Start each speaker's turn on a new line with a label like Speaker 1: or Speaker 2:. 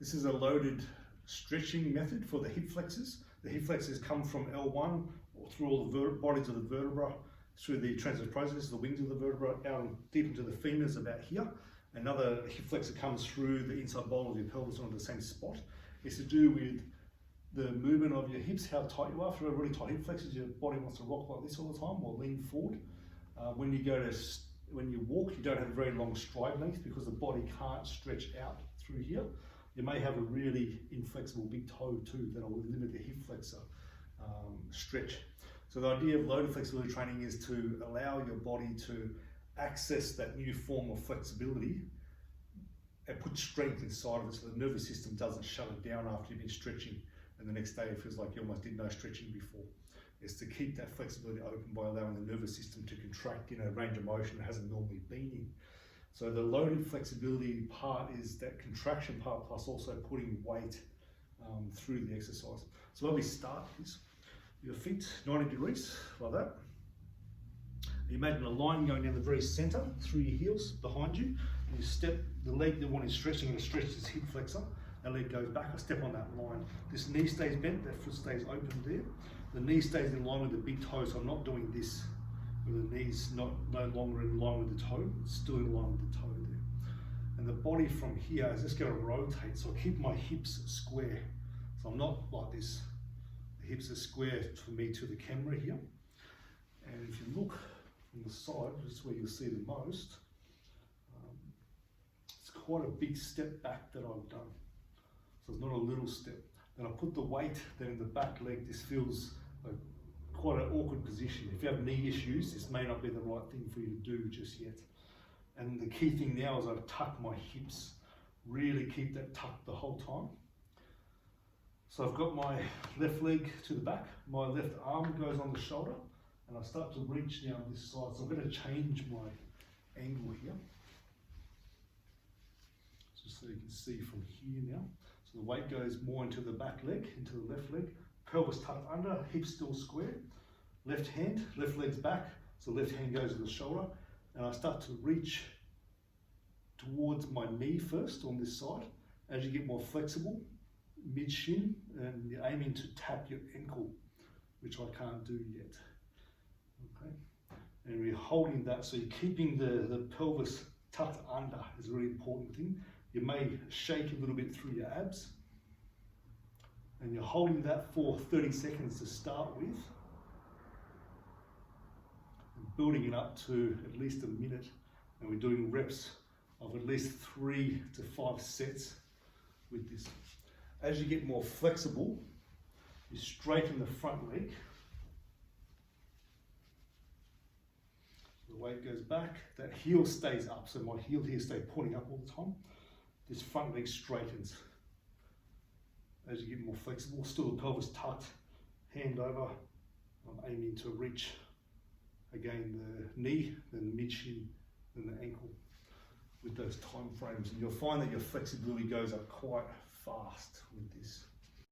Speaker 1: This is a loaded stretching method for the hip flexors. The hip flexors come from L1 or through all the bodies of the vertebra, through the transverse processes, the wings of the vertebra, out deep into the femurs about here. Another hip flexor comes through the inside bowl of your pelvis onto the same spot. It's to do with the movement of your hips, how tight you are. For a really tight hip flexors, your body wants to rock like this all the time or lean forward. When you walk, you don't have a very long stride length because the body can't stretch out through here. You may have a really inflexible big toe too that will limit the hip flexor stretch. So the idea of loaded flexibility training is to allow your body to access that new form of flexibility and put strength inside of it so the nervous system doesn't shut it down after you've been stretching and the next day it feels like you almost did no stretching before. It's to keep that flexibility open by allowing the nervous system to contract in a range of motion it hasn't normally been in. So the loaded flexibility part is that contraction part plus also putting weight through the exercise. So where we start is your feet 90 degrees like that. You imagine a line going down the very center through your heels behind you. And you step the leg, the one is stretching, and stretch this hip flexor. That leg goes back, I step on that line. This knee stays bent, that foot stays open there. The knee stays in line with the big toe, so I'm not doing this where the knee's no longer in line with the toe, it's still in line with the toe there. And the body from here is just going to rotate, so I keep my hips square. So I'm not like this. The hips are square for me to the camera here. And if you look from the side, this is where you'll see the most, it's quite a big step back that I've done. So it's not a little step. Then I put the weight then in the back leg. This feels like quite an awkward position. If you have knee issues, this may not be the right thing for you to do just yet. And the key thing now is I tuck my hips, really keep that tucked the whole time. So I've got my left leg to the back, my left arm goes on the shoulder, and I start to reach down this side. So I'm going to change my angle here, just so you can see from here now. So the weight goes more into the back leg, into the left leg, pelvis tucked under, hips still square, left hand, left leg's back, so left hand goes to the shoulder, and I start to reach towards my knee first on this side. As you get more flexible, mid shin, and you're aiming to tap your ankle, which I can't do yet. Okay, and we're holding that, so you're keeping the pelvis tucked under is a really important thing. You may shake a little bit through your abs, and you're holding that for 30 seconds to start with, and building it up to at least a minute, and we're doing reps of at least 3 to 5 sets with this. As you get more flexible, you straighten the front leg. The weight goes back, that heel stays up, so my heel here stays pointing up all the time. This front leg straightens. As you get more flexible, still the pelvis tucked, hand over, I'm aiming to reach again the knee, then the mid shin, then the ankle with those time frames. And you'll find that your flexibility goes up quite fast with this.